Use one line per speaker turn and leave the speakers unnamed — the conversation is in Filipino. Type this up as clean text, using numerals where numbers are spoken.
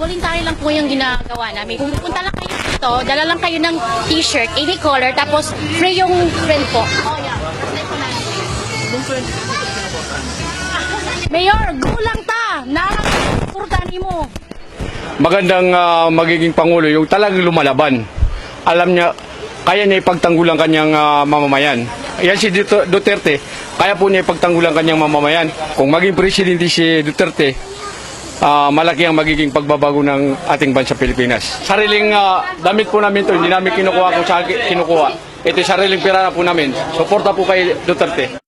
voluntary lang po yung ginagawa namin. Kung pupunta lang kayo dito, dala lang kayo ng t-shirt, any color, tapos free yung friend po. Oh, yeah. Mayor, gulang ta! Narang kurtani mo.
Magandang magiging Pangulo yung talagang lumalaban. Alam niya, kaya niya ipagtanggol ang kanyang mamamayan. Yan si Duterte, kaya po niya ipagtanggol ang kanyang mamamayan. Kung maging presidente si Duterte, malaki ang magiging pagbabago ng ating bansa Pilipinas. Sariling damit po namin to, hindi namin kinukuha kung saan kinukuha. Ito sariling pera na po namin. Suporta po kay Duterte.